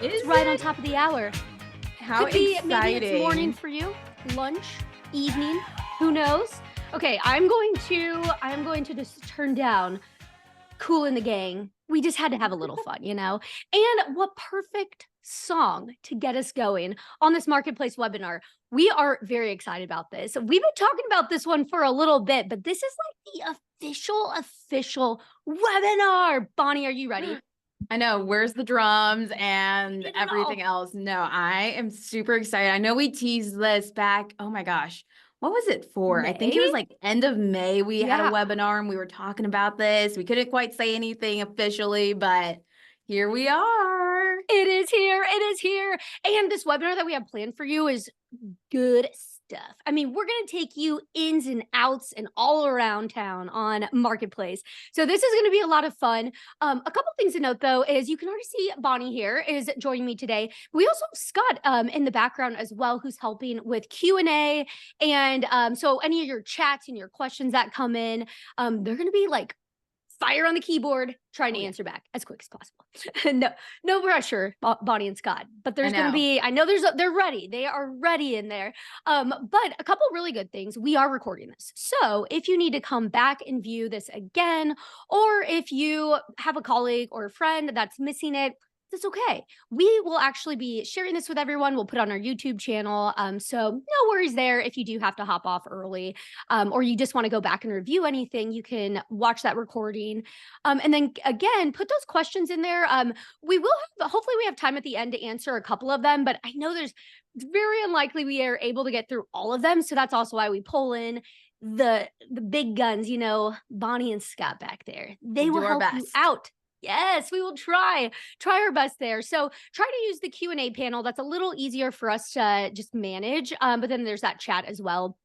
Is It's right on it? top of the hour. How Could be maybe it's morning exciting. for you, lunch, evening, who knows? Okay, I'm going to just turn down Cool in the Gang. We just had to have a little fun, you know? And what perfect song to get us going on this marketplace webinar. We are very excited about this. We've been talking about this one for a little bit, but this is like the official webinar. Bonnie, are you ready? I know. Where's the drums and Get it everything all. else? No, I am super excited. I know we teased this back. Oh my gosh. What was it for? I think it was May? like end of May. We had a Yeah. webinar and we were talking about this. We couldn't quite say anything officially, but here we are. It is here. It is here. And this webinar that we have planned for you is good stuff. I mean, we're going to take you ins and outs and all around town on Marketplace. So this is going to be a lot of fun. A couple things to note though is you can already see Bonnie here is joining me today. We also have Scott in the background as well, who's helping with Q&A. And so any of your chats and your questions that come in, they're going to be like fire on the keyboard, trying to Oh, yeah. answer back as quick as possible. No pressure, Bonnie and Scott. But I there's going to know. be, I know they're ready. They are ready in there. But a couple really good things. We are recording this. So if you need to come back and view this again, or if you have a colleague or a friend that's missing it, that's okay. We will actually be sharing this with everyone. We'll put it on our YouTube channel. So no worries there if you do have to hop off early, or you just want to go back and review anything, you can watch that recording. And then again, put those questions in there. We will have, hopefully we have time at the end to answer a couple of them, but I know it's very unlikely we are able to get through all of them. So that's also why we pull in the big guns, Bonnie and Scott back there. They We'll will do our help you best. out. Yes, we will try our best there. So try to use the Q&A panel. That's a little easier for us to just manage. But then there's that chat as well.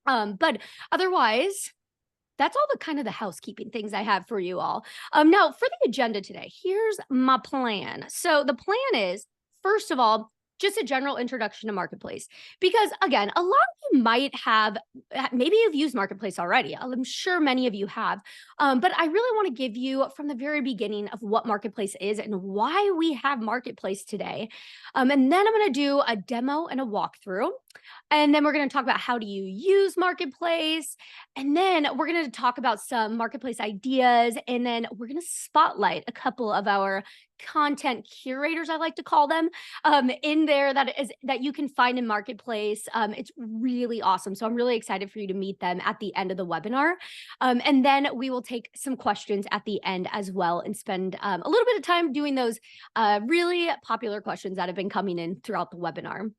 But otherwise, that's all the kind of the housekeeping things I have for you all. Now for the agenda today, here's my plan. So the plan is, first of all, just a general introduction to Marketplace. Because again, a lot of you might have, maybe you've used Marketplace already. I'm sure many of you have. But I really want to give you from the very beginning of what Marketplace is and why we have Marketplace today. And then I'm going to do a demo and a walkthrough. And then we're going to talk about how do you use Marketplace. And then we're going to talk about some Marketplace ideas. And then we're going to spotlight a couple of our content curators, I like to call them, in there that you can find in Marketplace. It's really awesome. So I'm really excited for you to meet them at the end of the webinar. And then we will take some questions at the end as well and spend a little bit of time doing those really popular questions that have been coming in throughout the webinar.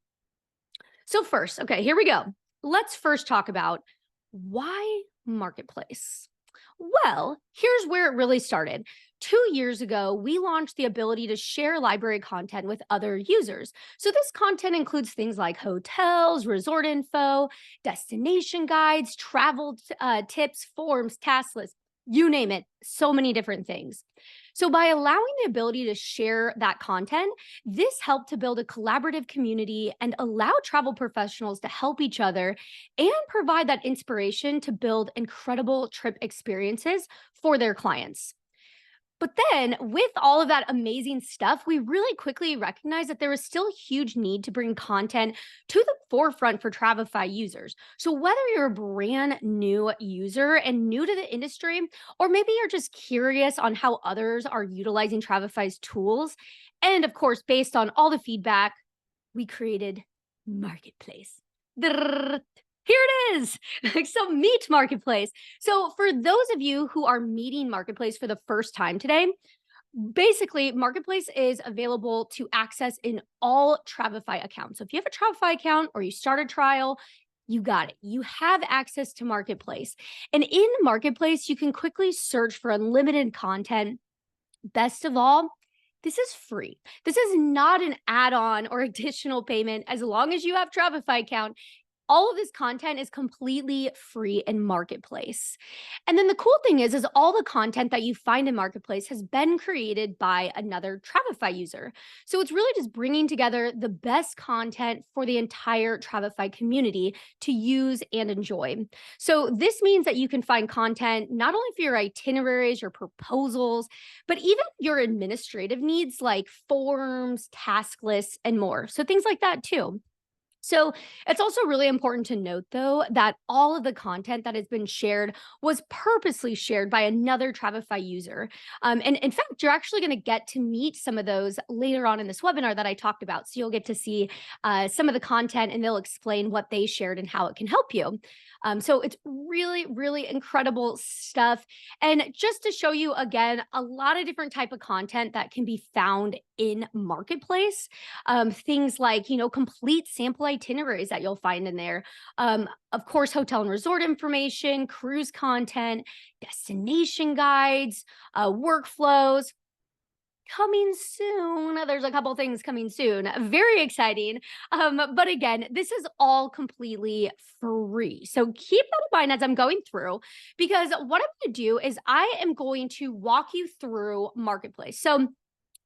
So first, okay, here we go. Let's first talk about why Marketplace. Well, here's where it really started. 2 years ago, we launched the ability to share library content with other users. So this content includes things like hotels, resort info, destination guides, travel tips, forms, task lists, you name it, so many different things. So by allowing the ability to share that content, this helped to build a collaborative community and allow travel professionals to help each other and provide that inspiration to build incredible trip experiences for their clients. But then, with all of that amazing stuff, we really quickly recognized that there was still a huge need to bring content to the forefront for Travefy users. So, whether you're a brand new user and new to the industry, or maybe you're just curious on how others are utilizing Travefy's tools, and of course, based on all the feedback, we created Marketplace. Drrrr. Here it is. So meet Marketplace. So for those of you who are meeting Marketplace for the first time today, basically Marketplace is available to access in all Travefy accounts. So if you have a Travefy account or you start a trial, you got it. You have access to Marketplace. And in Marketplace, you can quickly search for unlimited content. Best of all, this is free. This is not an add-on or additional payment. As long as you have Travefy account, all of this content is completely free in Marketplace. And then the cool thing is all the content that you find in Marketplace has been created by another Travefy user. So it's really just bringing together the best content for the entire Travefy community to use and enjoy. So this means that you can find content not only for your itineraries, your proposals, but even your administrative needs like forms, task lists, and more. So things like that too. So it's also really important to note, though, that all of the content that has been shared was purposely shared by another Travefy user. And in fact, you're actually going to get to meet some of those later on in this webinar that I talked about. So you'll get to see some of the content and they'll explain what they shared and how it can help you. So it's really, really incredible stuff. And just to show you again, a lot of different type of content that can be found in Marketplace. Things like, complete sample itineraries that you'll find in there. Of course, hotel and resort information, cruise content, destination guides, workflows, coming soon. There's a couple things coming soon. Very exciting. But again, this is all completely free. So keep that in mind as I'm going through, because what I'm going to do is I am going to walk you through Marketplace. So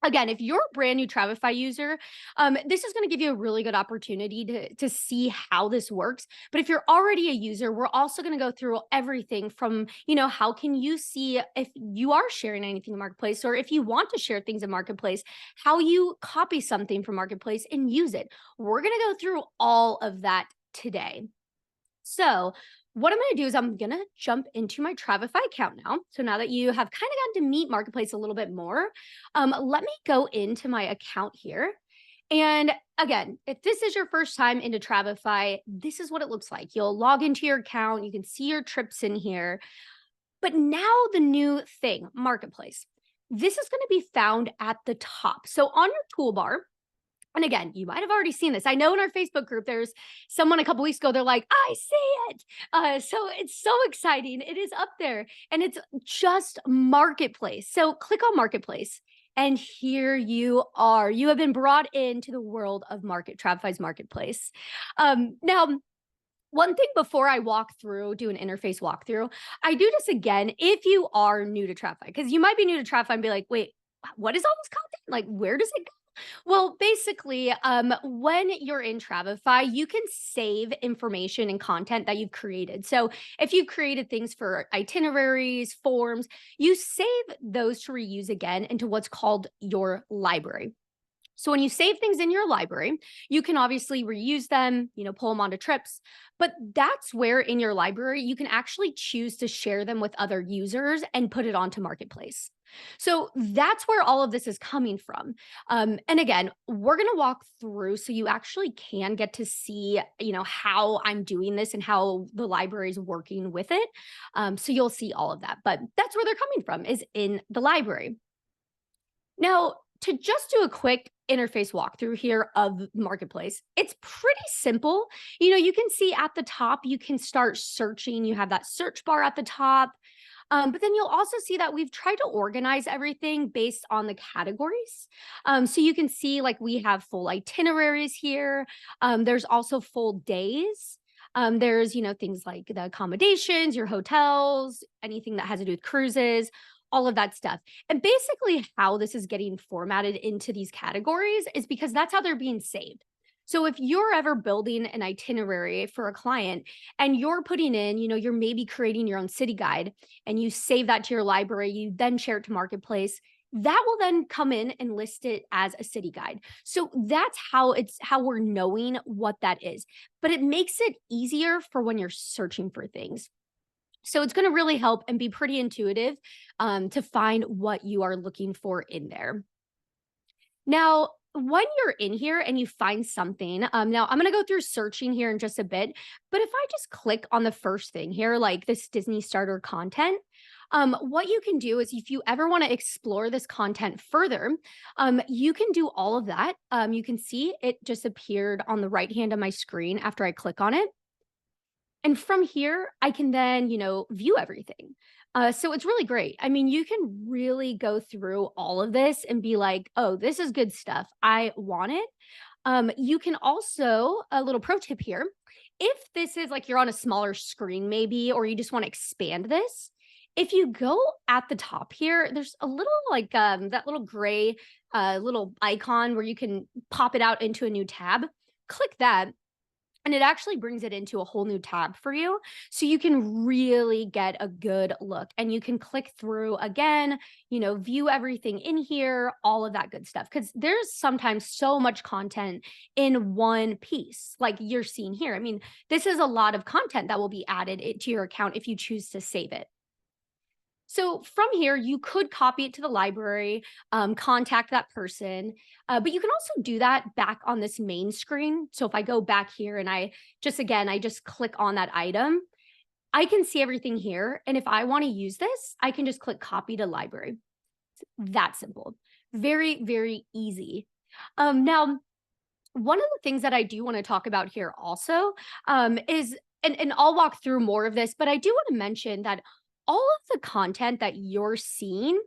again, if you're a brand new Travefy user, this is going to give you a really good opportunity to see how this works. But if you're already a user, we're also going to go through everything from, how can you see if you are sharing anything in Marketplace, or if you want to share things in Marketplace, how you copy something from Marketplace and use it. We're going to go through all of that today. So what I'm going to do is I'm going to jump into my Travefy account now. So now that you have kind of gotten to meet Marketplace a little bit more, let me go into my account here. And again, if this is your first time into Travefy, this is what it looks like. You'll log into your account. You can see your trips in here. But now the new thing, Marketplace. This is going to be found at the top. So on your toolbar, and again, you might have already seen this. I know in our Facebook group, there's someone a couple weeks ago, they're like, I see it. So it's so exciting. It is up there and it's just Marketplace. So click on Marketplace and here you are. You have been brought into the world of Travefy's Marketplace. Now, one thing before I do an interface walkthrough, I do this again if you are new to Travefy, because you might be new to Travefy and be like, wait, what is all this content? Like, where does it go? Well, basically, when you're in Travefy, you can save information and content that you've created. So if you've created things for itineraries, forms, you save those to reuse again into what's called your library. So when you save things in your library, you can obviously reuse them, pull them onto trips, but that's where in your library, you can actually choose to share them with other users and put it onto Marketplace. So that's where all of this is coming from. And again, we're going to walk through so you actually can get to see, how I'm doing this and how the library is working with it. So you'll see all of that, but that's where they're coming from, is in the library. Now, to just do a quick interface walkthrough here of Marketplace, it's pretty simple. You can see at the top, you can start searching. You have that search bar at the top. But then you'll also see that we've tried to organize everything based on the categories. So you can see like we have full itineraries here. There's also full days. There's, things like the accommodations, your hotels, anything that has to do with cruises, all of that stuff. And basically how this is getting formatted into these categories is because that's how they're being saved. So if you're ever building an itinerary for a client and you're putting in, you're maybe creating your own city guide and you save that to your library, you then share it to Marketplace, that will then come in and list it as a city guide. So that's how we're knowing what that is. But it makes it easier for when you're searching for things. So it's going to really help and be pretty intuitive to find what you are looking for in there. Now, when you're in here and you find something, now I'm going to go through searching here in just a bit, but if I just click on the first thing here, like this Disney starter content, what you can do is if you ever want to explore this content further, you can do all of that. You can see it just appeared on the right hand of my screen after I click on it. And from here, I can then, view everything. So it's really great. I mean, you can really go through all of this and be like, oh, this is good stuff. I want it. You can also, a little pro tip here, if this is like you're on a smaller screen maybe, or you just want to expand this, if you go at the top here, there's a little like that little gray little icon where you can pop it out into a new tab. Click that, and it actually brings it into a whole new tab for you. So you can really get a good look, and you can click through again, view everything in here, all of that good stuff. Cause there's sometimes so much content in one piece, like you're seeing here. I mean, this is a lot of content that will be added to your account if you choose to save it. So from here, you could copy it to the library, contact that person, but you can also do that back on this main screen. So if I go back here and I just click on that item, I can see everything here. And if I want to use this, I can just click copy to library. It's that simple. Very, very easy. Now, one of the things that I do want to talk about here also is, and I'll walk through more of this, but I do want to mention that all of the content that you're seeing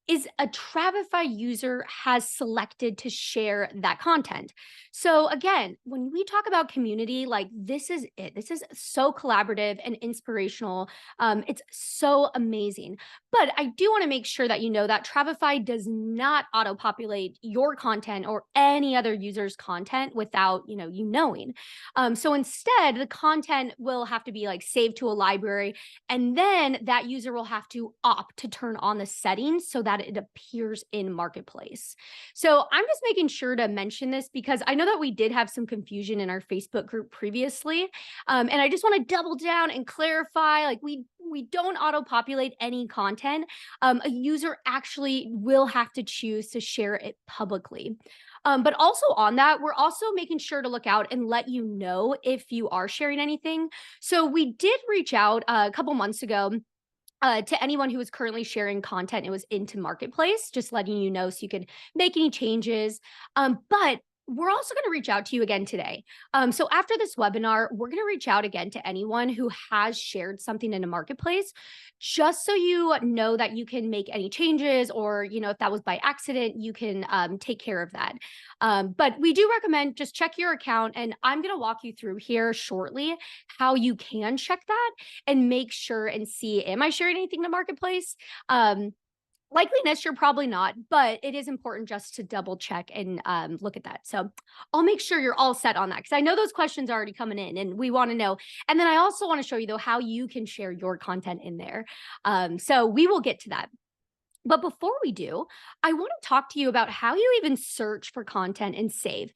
is a Travefy user has selected to share that content. So again, when we talk about community, like this is it. This is so collaborative and inspirational. It's so amazing. But I do want to make sure that you know that Travefy does not auto-populate your content or any other user's content without you knowing. So instead, the content will have to be like saved to a library, and then that user will have to opt to turn on the settings so that it appears in Marketplace. So I'm just making sure to mention this because I know that we did have some confusion in our Facebook group previously. And I just want to double down and clarify, like we don't auto-populate any content. A user actually will have to choose to share it publicly. But also on that, we're also making sure to look out and let you know if you are sharing anything. So we did reach out a couple months ago to anyone who is currently sharing content. It was into Marketplace, just letting you know so you could make any changes. But we're also going to reach out to you again today. So after this webinar, we're going to reach out again to anyone who has shared something in a Marketplace, just so you know that you can make any changes, or if that was by accident, you can take care of that. But we do recommend just check your account, and I'm going to walk you through here shortly how you can check that and make sure and see, am I sharing anything to Marketplace? Likeliness, you're probably not, but it is important just to double check and look at that. So I'll make sure you're all set on that, because I know those questions are already coming in and we want to know. And then I also want to show you though how you can share your content in there. So we will get to that. But before we do, I want to talk to you about how you even search for content and save,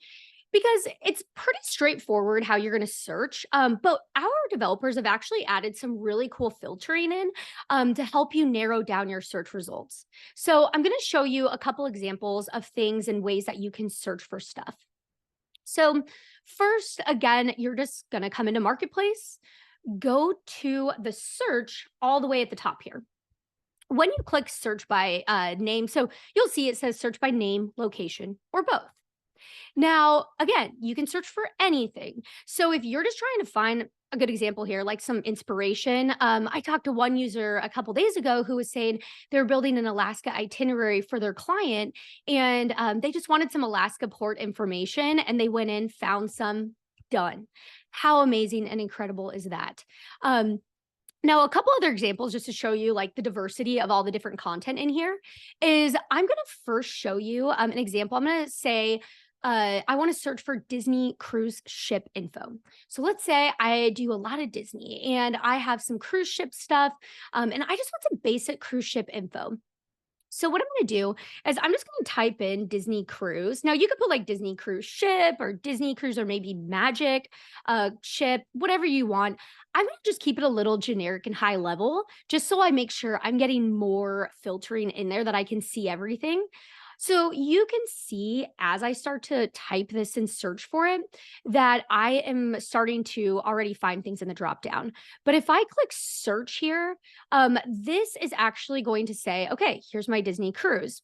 because it's pretty straightforward how you're going to search. But our developers have actually added some really cool filtering in to help you narrow down your search results. So I'm going to show you a couple examples of things and ways that you can search for stuff. So first, again, you're just going to come into Marketplace, go to the search all the way at the top here. When you click search by name, so you'll see it says search by name, location, or both. Now, again, you can search for anything. So if you're just trying to find a good example here, like some inspiration, I talked to one user a couple days ago who was saying they're building an Alaska itinerary for their client, and they just wanted some Alaska port information, and they went in, found some, done. How amazing and incredible is that? Now, a couple other examples just to show you like the diversity of all the different content in here is I'm going to first show you an example. I'm going to say, I want to search for Disney cruise ship info. So let's say I do a lot of Disney and I have some cruise ship stuff, and I just want some basic cruise ship info. So what I'm going to do is I'm just going to type in Disney cruise. Now you could put like Disney cruise ship or Disney cruise or maybe magic ship, whatever you want. I'm going to just keep it a little generic and high level, just so I make sure I'm getting more filtering in there that I can see everything. So you can see as I start to type this and search for it, that I am starting to already find things in the drop down. But if I click search here, this is actually going to say, okay, here's my Disney cruise.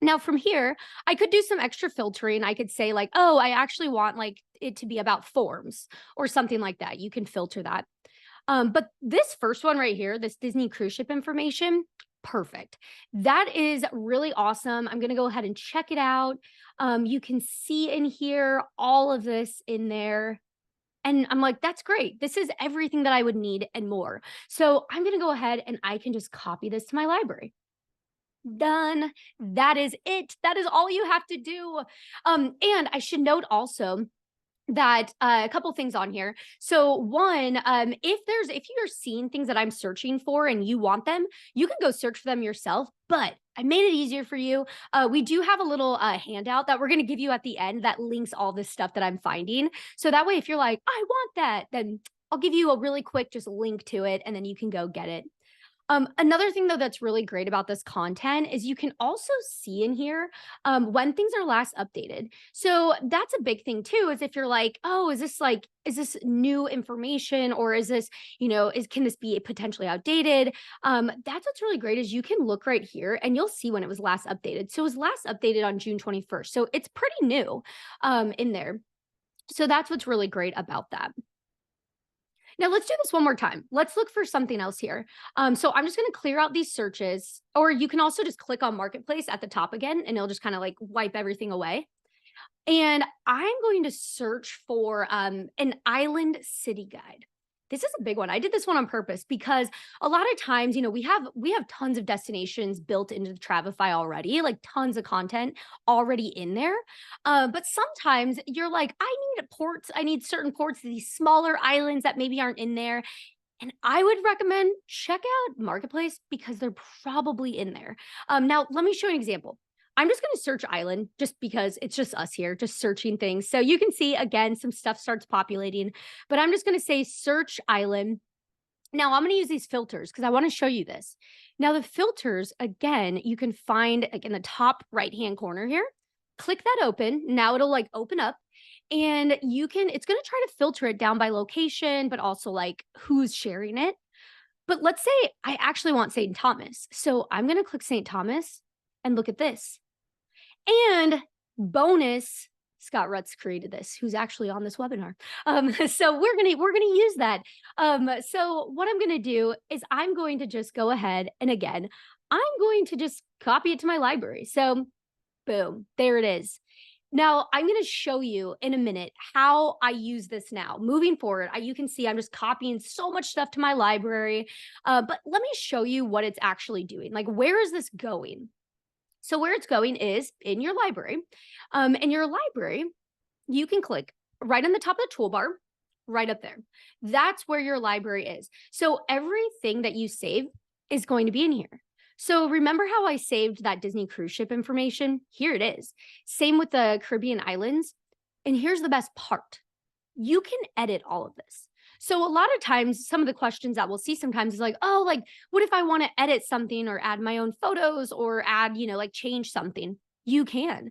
Now from here, I could do some extra filtering. I could say like, oh, I actually want like it to be about forms or something like that. You can filter that. But this first one right here, this Disney cruise ship information, perfect. That is really awesome. I'm going to go ahead and check it out. You can see in here all of this in there. And I'm like, that's great. This is everything that I would need and more. So I'm going to go ahead and I can just copy this to my library. Done. That is it. That is all you have to do. And I should note also that a couple things on here. So one, if you're seeing things that I'm searching for and you want them, you can go search for them yourself. But I made it easier for you. We do have a little handout that we're going to give you at the end that links all this stuff that I'm finding. So that way, if you're like, I want that, then I'll give you a really quick just link to it, and then you can go get it. Another thing though that's really great about this content is you can also see in here when things are last updated. So that's a big thing too, is if you're like, oh, is this new information, or is this, can this be potentially outdated? That's what's really great is you can look right here and you'll see when it was last updated. So it was last updated on June 21st. So it's pretty new in there. So that's what's really great about that. Now let's do this one more time. Let's look for something else here. So I'm just going to clear out these searches, or you can also just click on Marketplace at the top again, and it'll just kind of like wipe everything away. And I'm going to search for an island city guide. This is a big one. I did this one on purpose because a lot of times, we have tons of destinations built into the Travefy already, like tons of content already in there. But sometimes you're like, I need ports. I need certain ports, these smaller islands that maybe aren't in there. And I would recommend check out Marketplace because they're probably in there. Now, let me show you an example. I'm just going to search island just because it's just us here, just searching things. So you can see again, some stuff starts populating, but I'm just going to say search island. Now I'm going to use these filters because I want to show you this. Now the filters, again, you can find like in the top right-hand corner here. Click that open. Now it'll like open up and it's going to try to filter it down by location, but also like who's sharing it. But let's say I actually want St. Thomas. So I'm going to click St. Thomas and look at this. And bonus, Scott Rutz created this, who's actually on this webinar. So we're gonna use that. So what I'm gonna do is I'm going to just go ahead and again, I'm going to just copy it to my library. So boom, there it is. Now I'm going to show you in a minute how I use this now. Moving forward, you can see I'm just copying so much stuff to my library. But let me show you what it's actually doing. Like, where is this going? So where it's going is in your library. In your library, you can click right on the top of the toolbar, right up there. That's where your library is. So everything that you save is going to be in here. So remember how I saved that Disney cruise ship information? Here it is. Same with the Caribbean islands. And here's the best part. You can edit all of this. So a lot of times, some of the questions that we'll see sometimes is like, oh, like, what if I want to edit something or add my own photos or add, like change something? You can.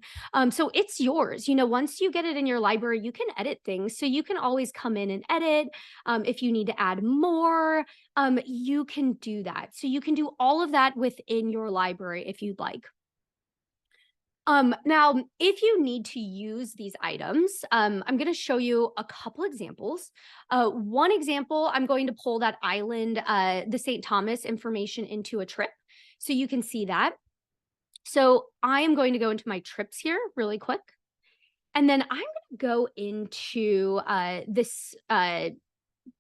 So it's yours. Once you get it in your library, you can edit things. So you can always come in and edit. If you need to add more, you can do that. So you can do all of that within your library if you'd like. Now, if you need to use these items, I'm going to show you a couple examples. One example, I'm going to pull that island, the St. Thomas information into a trip. So you can see that. So I am going to go into my trips here really quick. And then I'm going to go into this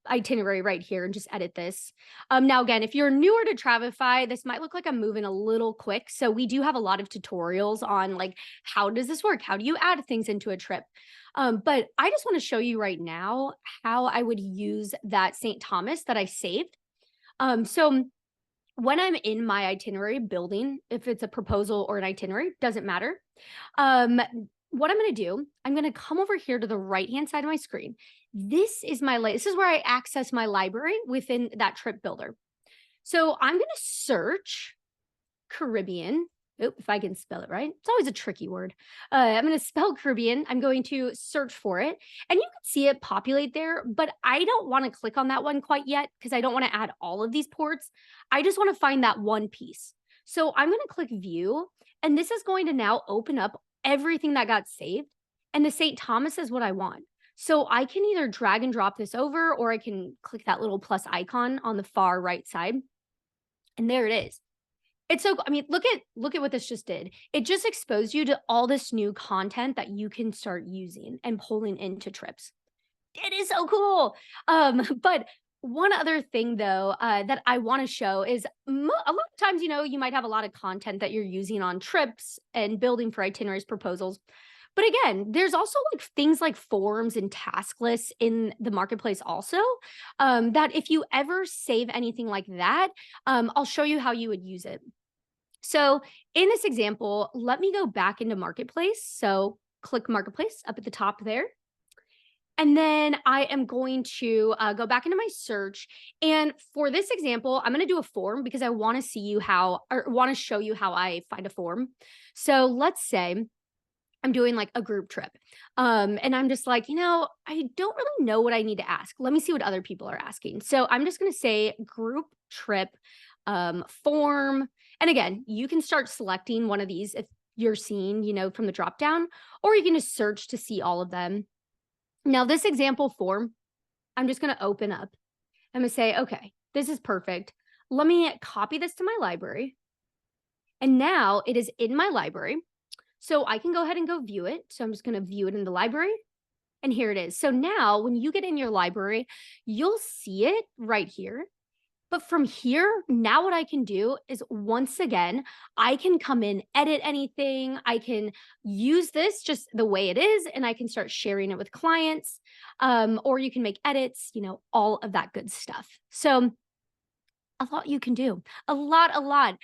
itinerary right here and just edit this. Now, again, if you're newer to Travefy, this might look like I'm moving a little quick. So we do have a lot of tutorials on like, how does this work? How do you add things into a trip? But I just want to show you right now how I would use that St. Thomas that I saved. So when I'm in my itinerary building, if it's a proposal or an itinerary, doesn't matter. What I'm going to do, I'm going to come over here to the right-hand side of my screen. This is where I access my library within that trip builder. So I'm going to search Caribbean. Oh, if I can spell it right. It's always a tricky word. I'm going to spell Caribbean. I'm going to search for it. And you can see it populate there, but I don't want to click on that one quite yet because I don't want to add all of these ports. I just want to find that one piece. So I'm going to click view, and this is going to now open up everything that got saved. And the St. Thomas is what I want. So I can either drag and drop this over, or I can click that little plus icon on the far right side. And there it is. It's so, I mean, look at what this just did. It just exposed you to all this new content that you can start using and pulling into trips. It is so cool. But one other thing though, that I want to show is a lot of times, you might have a lot of content that you're using on trips and building for itineraries proposals. But again, there's also like things like forms and task lists in the marketplace also, that if you ever save anything like that, I'll show you how you would use it. So in this example, let me go back into marketplace. So click marketplace up at the top there. And then I am going to go back into my search. And for this example, I'm going to do a form because I want to see you how, or want to show you how I find a form. So let's say I'm doing like a group trip. And I'm just like, I don't really know what I need to ask. Let me see what other people are asking. So I'm just going to say group trip form. And again, you can start selecting one of these if you're seeing, from the drop down, or you can just search to see all of them. Now, this example form, I'm just going to open up. I'm going to say, okay, this is perfect. Let me copy this to my library. And now it is in my library. So I can go ahead and go view it. So I'm just going to view it in the library. And here it is. So now when you get in your library, you'll see it right here. But from here, now what I can do is once again, I can come in, edit anything. I can use this just the way it is, and I can start sharing it with clients. Or you can make edits, all of that good stuff. So a lot you can do. A lot, a lot.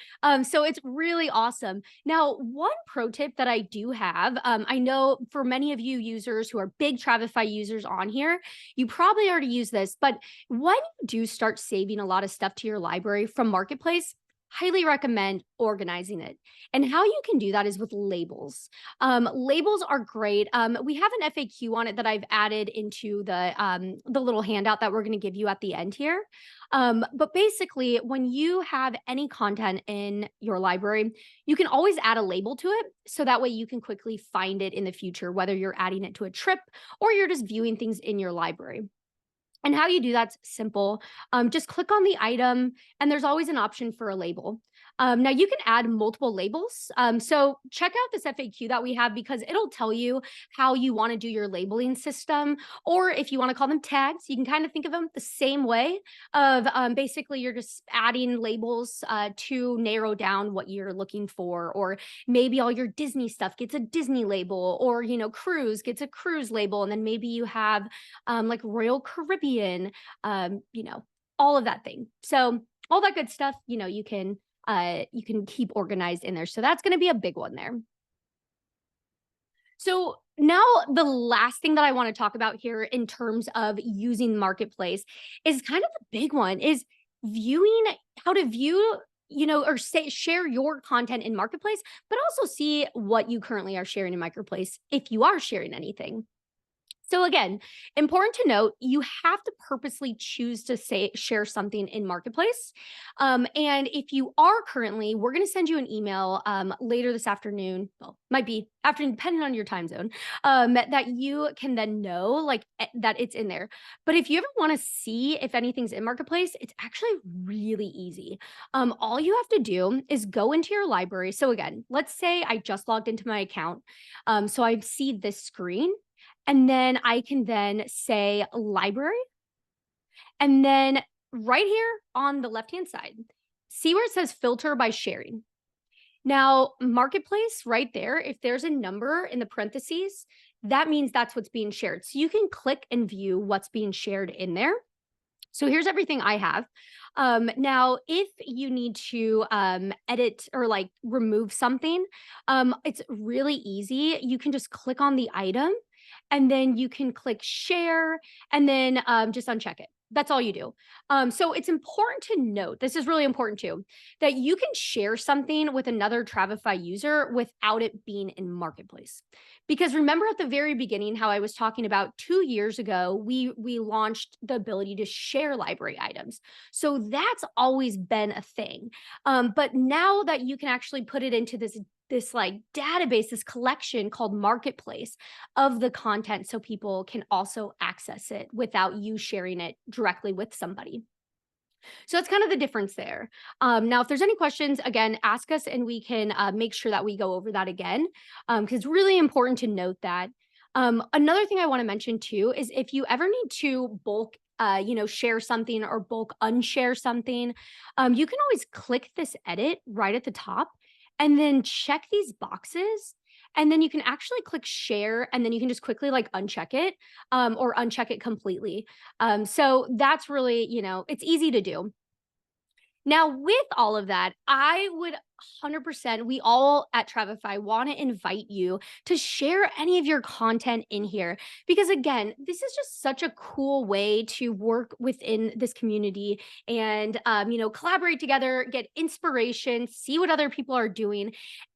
So it's really awesome. Now, one pro tip that I do have, I know for many of you users who are big Travefy users on here, you probably already use this, but when you do start saving a lot of stuff to your library from Marketplace, highly recommend organizing it. And how you can do that is with labels. Labels are great. We have an FAQ on it that I've added into the little handout that we're going to give you at the end here. But basically, when you have any content in your library, you can always add a label to it. So that way you can quickly find it in the future, whether you're adding it to a trip or you're just viewing things in your library. And how you do that's simple. Just click on the item, and there's always an option for a label. Now you can add multiple labels. So check out this FAQ that we have because it'll tell you how you want to do your labeling system, or if you want to call them tags, you can kind of think of them the same way. Of basically you're just adding labels to narrow down what you're looking for, or maybe all your Disney stuff gets a Disney label, or cruise gets a cruise label, and then maybe you have like Royal Caribbean, all of that thing. So all that good stuff, you can keep organized in there. So that's going to be a big one there. So now the last thing that I want to talk about here in terms of using Marketplace is kind of the big one is viewing how to view or share your content in Marketplace, but also see what you currently are sharing in Marketplace if you are sharing anything. So again, important to note, you have to purposely choose to share something in Marketplace. And if you are currently, we're going to send you an email later this afternoon. Well, might be afternoon, depending on your time zone, that you can then know that it's in there. But if you ever want to see if anything's in Marketplace, it's actually really easy. All you have to do is go into your library. So again, let's say I just logged into my account. So I see this screen. And then I can then say library. And then right here on the left-hand side, see where it says filter by sharing. Now, Marketplace right there, if there's a number in the parentheses, that means that's what's being shared. So you can click and view what's being shared in there. So here's everything I have. Now, if you need to edit or remove something, it's really easy. You can just click on the item, and then you can click share, and then just uncheck it. That's all you do. So it's important to note, this is really important too, that you can share something with another Travefy user without it being in Marketplace. Because remember at the very beginning how I was talking about 2 years ago, we launched the ability to share library items. So that's always been a thing. But now that you can actually put it into this database, this collection called Marketplace of the content so people can also access it without you sharing it directly with somebody. So that's kind of the difference there. Now, if there's any questions, again, ask us and we can make sure that we go over that again, because it's really important to note that. Another thing I want to mention too is if you ever need to bulk share something or bulk unshare something, you can always click this edit right at the top and then check these boxes. And then you can actually click share and then you can just quickly like uncheck it or uncheck it completely. So that's really, it's easy to do. Now, with all of that, I would 100%, we all at Travefy want to invite you to share any of your content in here. Because again, this is just such a cool way to work within this community and, collaborate together, get inspiration, see what other people are doing.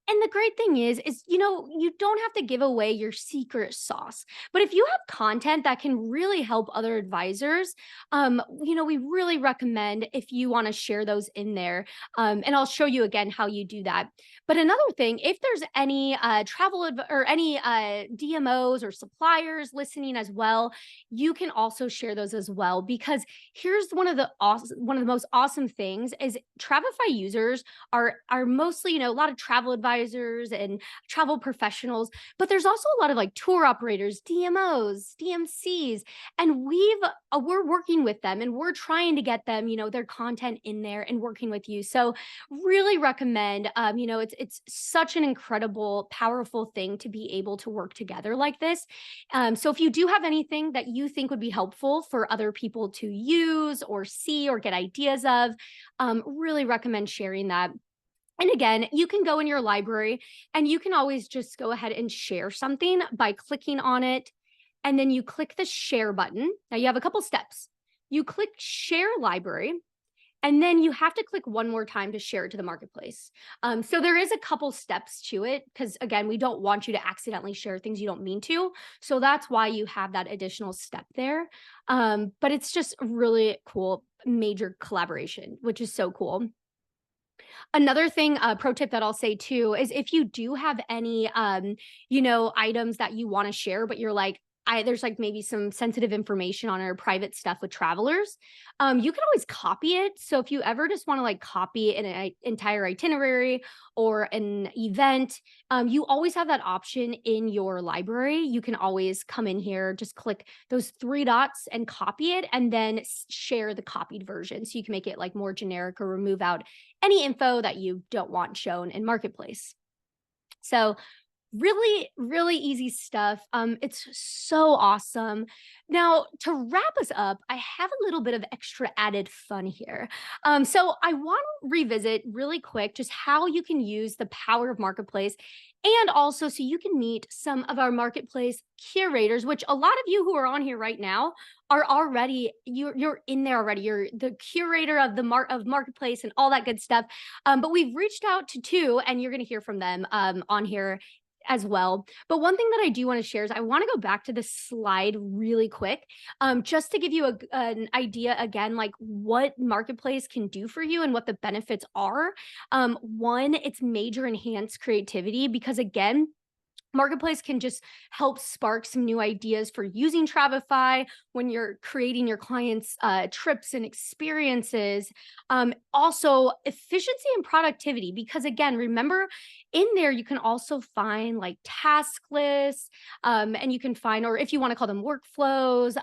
And the great thing is, you don't have to give away your secret sauce. But if you have content that can really help other advisors, we really recommend if you want to share those in there. And I'll show you again how you do that. But another thing, if there's any or any DMOs or suppliers listening as well, you can also share those as well. Because here's one of the most awesome things is Travefy users are mostly, a lot of travel advisors and travel professionals, but there's also a lot of like tour operators, DMOs, DMCs, and we're working with them and we're trying to get them, their content in there and working with you. So really recommend, it's such an incredible, powerful thing to be able to work together like this. So if you do have anything that you think would be helpful for other people to use or see or get ideas of, really recommend sharing that. And again, you can go in your library and you can always just go ahead and share something by clicking on it. And then you click the share button. Now you have a couple steps. You click share library, and then you have to click one more time to share it to the marketplace. So there is a couple steps to it because, again, we don't want you to accidentally share things you don't mean to. So that's why you have that additional step there. But it's just really cool, major collaboration, which is so cool. Another thing, pro tip that I'll say too, is if you do have any, items that you want to share, but you're like, there's like maybe some sensitive information on our private stuff with travelers. You can always copy it. So if you ever just want to like copy an entire itinerary or an event, you always have that option in your library. You can always come in here, just click those three dots and copy it, and then share the copied version. So you can make it like more generic or remove out any info that you don't want shown in Marketplace. So really, really easy stuff. It's so awesome. Now, to wrap us up, I have a little bit of extra added fun here. So I want to revisit really quick just how you can use the power of Marketplace, and also so you can meet some of our Marketplace curators, which a lot of you who are on here right now are already, you're in there already. You're the curator of the Marketplace and all that good stuff. But we've reached out to two, and you're going to hear from them on here as well. But one thing that I do want to share is I want to go back to this slide really quick, just to give you an idea again, like what Marketplace can do for you and what the benefits are. One, it's major enhanced creativity because again, Marketplace can just help spark some new ideas for using Travefy when you're creating your clients' trips and experiences. Also, efficiency and productivity, because again, remember in there, you can also find like task lists and you can find, or if you want to call them workflows,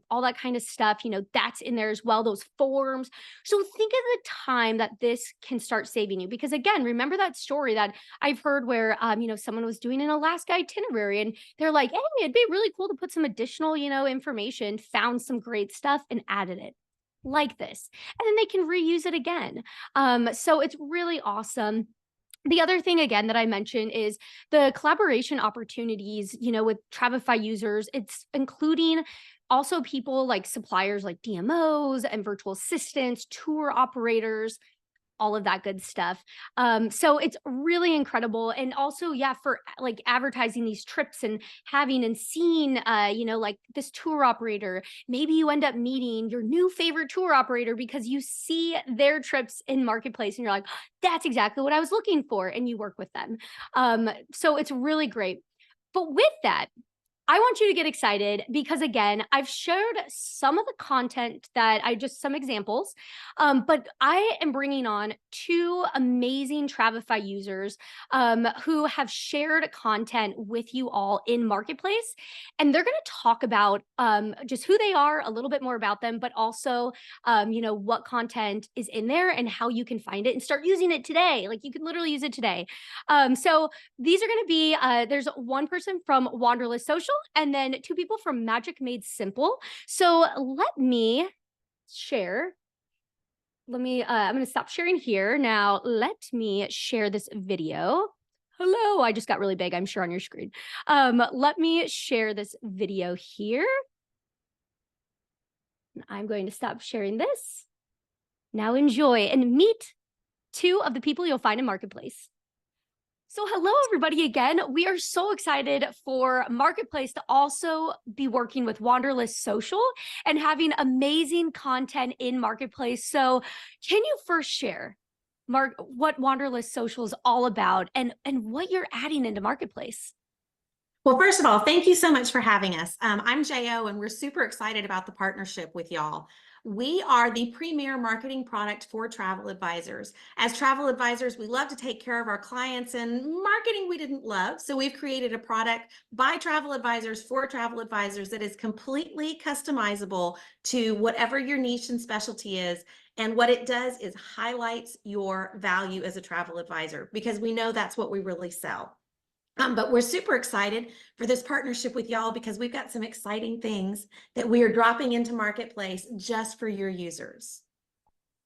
all that kind of stuff, that's in there as well, those forms. So think of the time that this can start saving you. Because again, remember that story that I've heard where, someone was doing an Alaska itinerary and they're like, hey, it'd be really cool to put some additional, information, found some great stuff and added it like this. And then they can reuse it again. So it's really awesome. The other thing, again, that I mentioned is the collaboration opportunities, with Travefy users. It's including also people like suppliers like DMOs and virtual assistants, tour operators, all of that good stuff. So it's really incredible. And also, yeah, for like advertising these trips and having and seeing, like this tour operator, maybe you end up meeting your new favorite tour operator because you see their trips in Marketplace and you're like, that's exactly what I was looking for. And you work with them. So it's really great. But with that, I want you to get excited because again, I've shared some of the content that some examples, but I am bringing on two amazing Travefy users who have shared content with you all in Marketplace. And they're going to talk about just who they are, a little bit more about them, but also, what content is in there and how you can find it and start using it today. Like you can literally use it today. So these are going to be, there's one person from Wanderlust Social and then two people from Magic Made Simple. So let me share. I'm going to stop sharing here. Now, let me share this video. Hello, I just got really big, I'm sure, on your screen. Let me share this video here. I'm going to stop sharing this. Now enjoy and meet two of the people you'll find in Marketplace. So hello, everybody, again. We are so excited for Marketplace to also be working with Wanderlust Social and having amazing content in Marketplace. So can you first share, Mark, what Wanderlust Social is all about and what you're adding into Marketplace? Well, first of all, thank you so much for having us. I'm Jo, and we're super excited about the partnership with y'all. We are the premier marketing product for travel advisors. As travel advisors, we love to take care of our clients, and marketing we didn't love. So we've created a product by travel advisors for travel advisors that is completely customizable to whatever your niche and specialty is. And what it does is highlights your value as a travel advisor, because we know that's what we really sell. But we're super excited for this partnership with y'all because we've got some exciting things that we are dropping into Marketplace just for your users.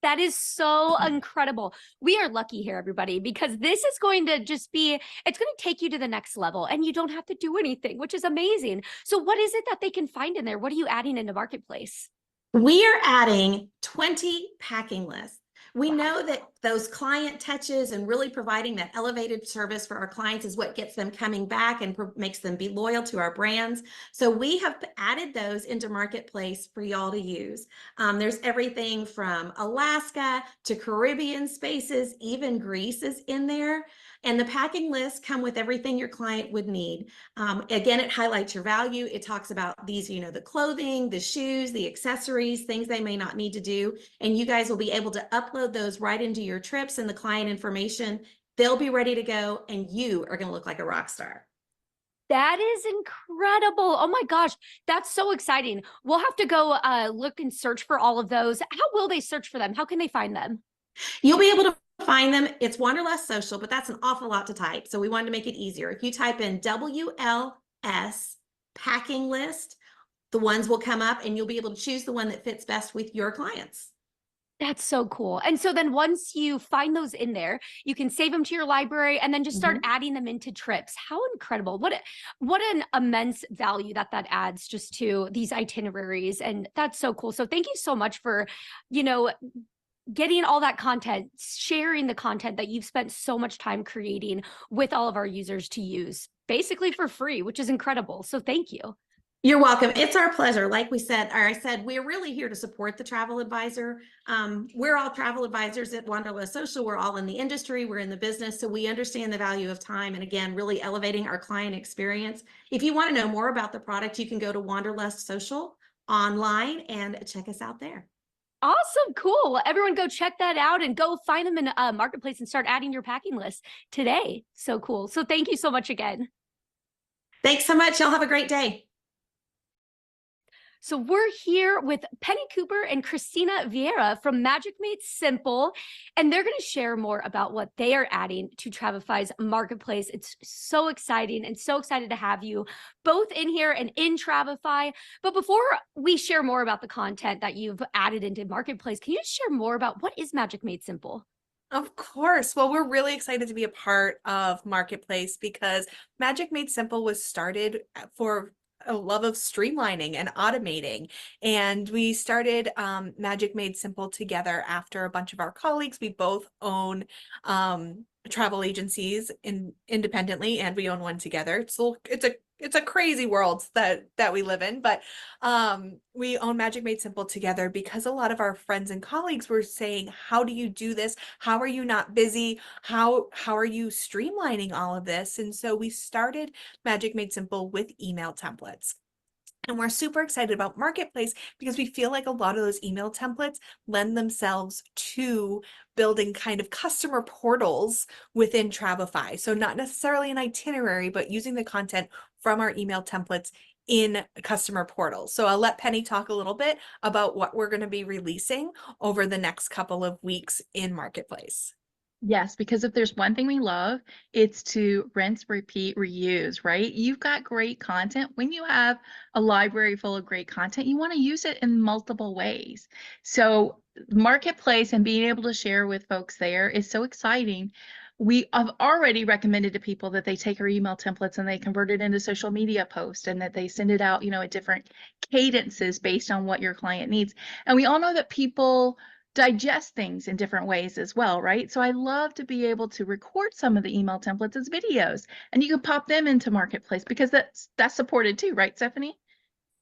That is so incredible. We are lucky here, everybody, because this is going to just be, it's going to take you to the next level and you don't have to do anything, which is amazing. So what is it that they can find in there? What are you adding into Marketplace? We are adding 20 packing lists. We know that those client touches and really providing that elevated service for our clients is what gets them coming back and makes them be loyal to our brands. So we have added those into Marketplace for y'all to use. There's everything from Alaska to Caribbean spaces, even Greece is in there. And the packing lists come with everything your client would need. Again, it highlights your value. It talks about these, the clothing, the shoes, the accessories, things they may not need to do. And you guys will be able to upload those right into your trips and the client information. They'll be ready to go, and you are going to look like a rock star. That is incredible. Oh my gosh, that's so exciting. We'll have to go look and search for all of those. How will they search for them? How can they find them? You'll be able to find them. It's Wanderlust Social, but that's an awful lot to type. So we wanted to make it easier. If you type in WLS packing list, the ones will come up and you'll be able to choose the one that fits best with your clients. That's so cool. And so then once you find those in there, you can save them to your library and then just start adding them into trips. How incredible. What an immense value that adds just to these itineraries. And that's so cool. So thank you so much for, getting all that content, sharing the content that you've spent so much time creating with all of our users to use basically for free, which is incredible. So thank you. You're welcome. It's our pleasure. Like we said, or I said, we're really here to support the travel advisor. We're all travel advisors at Wanderlust Social. We're all in the industry. We're in the business. So we understand the value of time. And again, really elevating our client experience. If you want to know more about the product, you can go to Wanderlust Social online and check us out there. Awesome. Cool. Well, everyone go check that out and go find them in Marketplace and start adding your packing list today. So cool. So thank you so much again. Thanks so much. Y'all have a great day. So we're here with Penny Cooper and Christina Vieira from Magic Made Simple, and they're going to share more about what they are adding to Travefy's Marketplace. It's so exciting and so excited to have you both in here and in Travefy. But before we share more about the content that you've added into Marketplace, can you just share more about what is Magic Made Simple? Of course. Well, we're really excited to be a part of Marketplace because Magic Made Simple was started for a love of streamlining and automating. And we started Magic Made Simple together after a bunch of our colleagues. We both own travel agencies independently, and we own one together. So it's a it's a crazy world that we live in, but we own Magic Made Simple together because a lot of our friends and colleagues were saying, how do you do this? How are you not busy? How are you streamlining all of this? And so we started Magic Made Simple with email templates. And we're super excited about Marketplace because we feel like a lot of those email templates lend themselves to building kind of customer portals within Travefy. So not necessarily an itinerary, but using the content from our email templates in customer portals. So I'll let Penny talk a little bit about what we're going to be releasing over the next couple of weeks in Marketplace. Yes, because if there's one thing we love, it's to rinse, repeat, reuse, right? You've got great content. When you have a library full of great content, you want to use it in multiple ways. So Marketplace and being able to share with folks there is so exciting. We have already recommended to people that they take our email templates and they convert it into social media posts and that they send it out, at different cadences based on what your client needs. And we all know that people digest things in different ways as well, right? So I love to be able to record some of the email templates as videos, and you can pop them into Marketplace because that's supported too, right, Stephanie?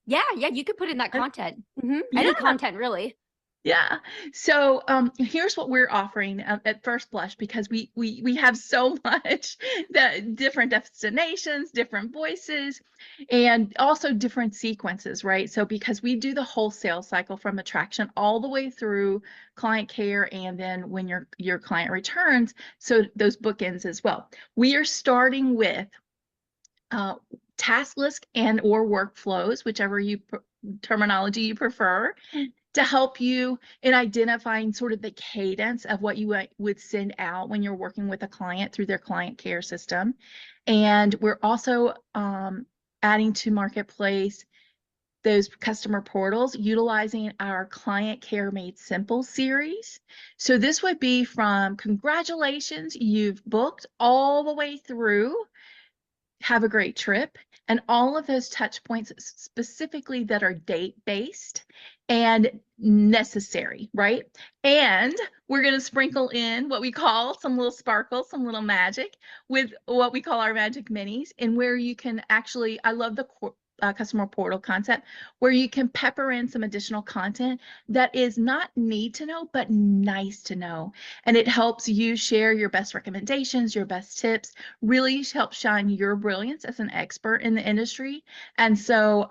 Yeah, you could put in that content. Any Yeah. content, really. Yeah. So here's what we're offering at first blush, because we have so much that different destinations, different voices, and also different sequences, right? So because we do the whole sales cycle from attraction all the way through client care, and then when your client returns, so those bookends as well. We are starting with task list and or workflows, whichever terminology you prefer, to help you in identifying sort of the cadence of what you would send out when you're working with a client through their client care system. And we're also adding to Marketplace those customer portals utilizing our Client Care Made Simple series. So this would be from congratulations, you've booked, all the way through have a great trip, and all of those touch points specifically that are date-based and necessary, right? And we're going to sprinkle in what we call some little sparkles, some little magic with what we call our magic minis, and where you can actually, I love the customer portal concept, where you can pepper in some additional content that is not need to know, but nice to know. And it helps you share your best recommendations, your best tips, really help shine your brilliance as an expert in the industry. And so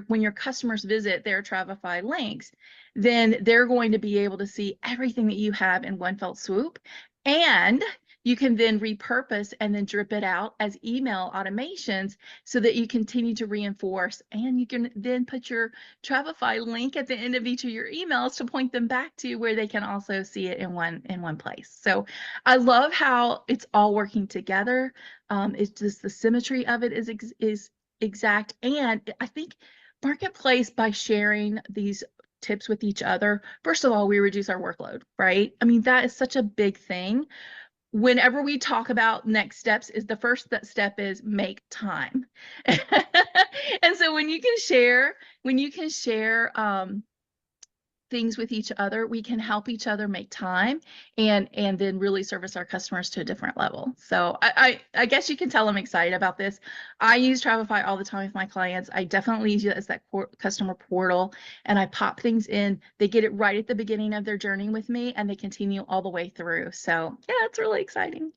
when your customers visit their Travefy links, then they're going to be able to see everything that you have in one fell swoop. And you can then repurpose and then drip it out as email automations so that you continue to reinforce, and you can then put your Travefy link at the end of each of your emails to point them back to where they can also see it in one place. So I love how it's all working together. It's just the symmetry of it is exact. And I think Marketplace, by sharing these tips with each other, first of all, we reduce our workload, right? I mean, that is such a big thing. Whenever we talk about next steps, is the first step is make time. And so when you can share things with each other, we can help each other make time and then really service our customers to a different level. So I guess you can tell I'm excited about this. I use Travefy all the time with my clients. I definitely use it as that customer portal, and I pop things in. They get it right at the beginning of their journey with me, and they continue all the way through. So yeah, it's really exciting.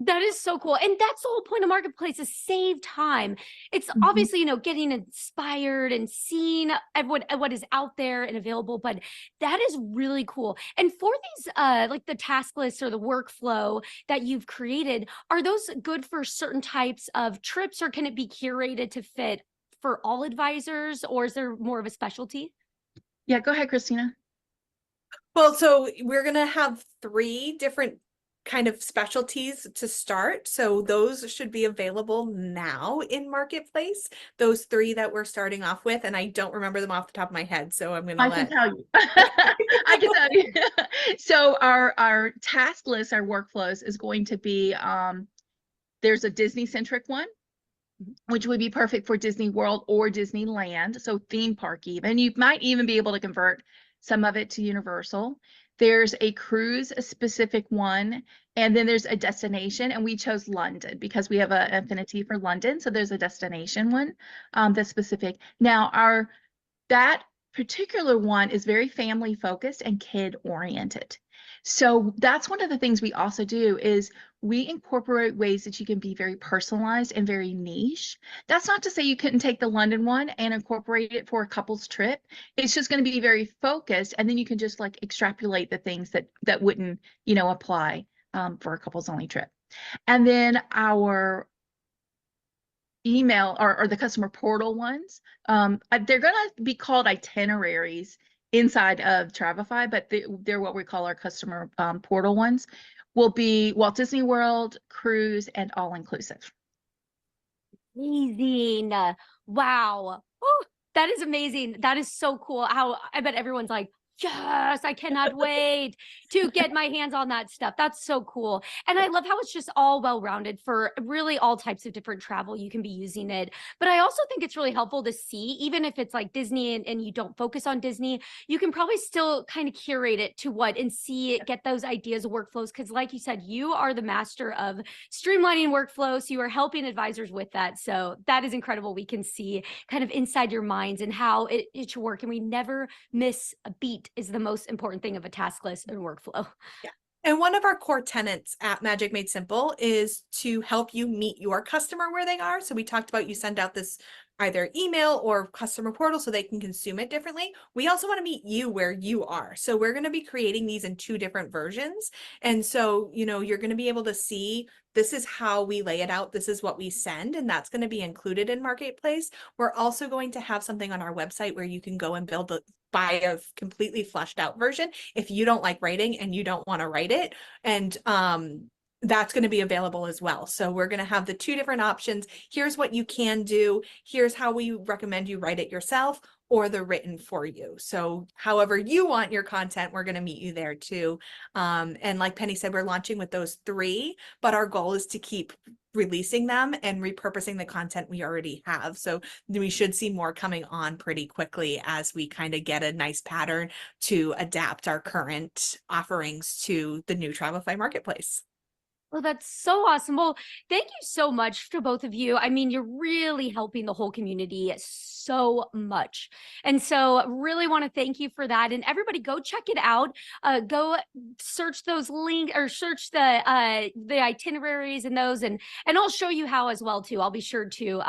That is so cool. And that's the whole point of Marketplace, is save time. It's obviously, getting inspired and seeing what is out there and available, but that is really cool. And for these, like the task lists or the workflow that you've created, are those good for certain types of trips, or can it be curated to fit for all advisors, or is there more of a specialty? Yeah, go ahead, Christina. Well, so we're going to have 3 different kind of specialties to start. So those should be available now in Marketplace, those 3 that we're starting off with. And I don't remember them off the top of my head. So I'm going to can tell you. I can tell you. So our task list, our workflows is going to be, there's a Disney centric one, which would be perfect for Disney World or Disneyland. So theme park even. You might even be able to convert some of it to Universal. There's a cruise, a specific one, and then there's a destination, and we chose London because we have an affinity for London. So there's a destination one that's specific. Now, that particular one is very family focused and kid oriented. So that's one of the things we also do is we incorporate ways that you can be very personalized and very niche. That's not to say you couldn't take the London one and incorporate it for a couple's trip. It's just going to be very focused, and then you can just like extrapolate the things that wouldn't, apply for a couples only trip. And then our email or the customer portal ones, they're going to be called itineraries inside of Travefy, but they're what we call our customer portal ones, will be Walt Disney World, cruise, and all inclusive. Amazing. Wow. Oh, that is amazing. That is so cool. How I bet everyone's like, yes, I cannot wait to get my hands on that stuff. That's so cool. And I love how it's just all well-rounded for really all types of different travel. You can be using it. But I also think it's really helpful to see, even if it's like Disney and you don't focus on Disney, you can probably still kind of curate it to and see it, get those ideas, workflows. Because like you said, you are the master of streamlining workflows. So you are helping advisors with that. So that is incredible. We can see kind of inside your minds and how it should work. And we never miss a beat is the most important thing of a task list and workflow. Yeah. And one of our core tenets at Magic Made Simple is to help you meet your customer where they are. So we talked about you send out this either email or customer portal so they can consume it differently. We also want to meet you where you are. So we're going to be creating these in 2 different versions. And so, you're going to be able to see this is how we lay it out. This is what we send, and that's going to be included in Marketplace. We're also going to have something on our website where you can go and buy a completely fleshed out version if you don't like writing and you don't want to write it. And that's going to be available as well. So we're going to have the 2 different options. Here's what you can do. Here's how we recommend you write it yourself or the written for you. So however you want your content, we're going to meet you there too. And like Penny said, we're launching with those 3, but our goal is to keep releasing them and repurposing the content we already have. So we should see more coming on pretty quickly as we kind of get a nice pattern to adapt our current offerings to the new Travefy marketplace. Well, that's so awesome. Well, thank you so much to both of you. I mean, you're really helping the whole community so much. And so really want to thank you for that. And everybody go check it out. Go search those links or search the itineraries and those, and I'll show you how as well too. I'll be sure to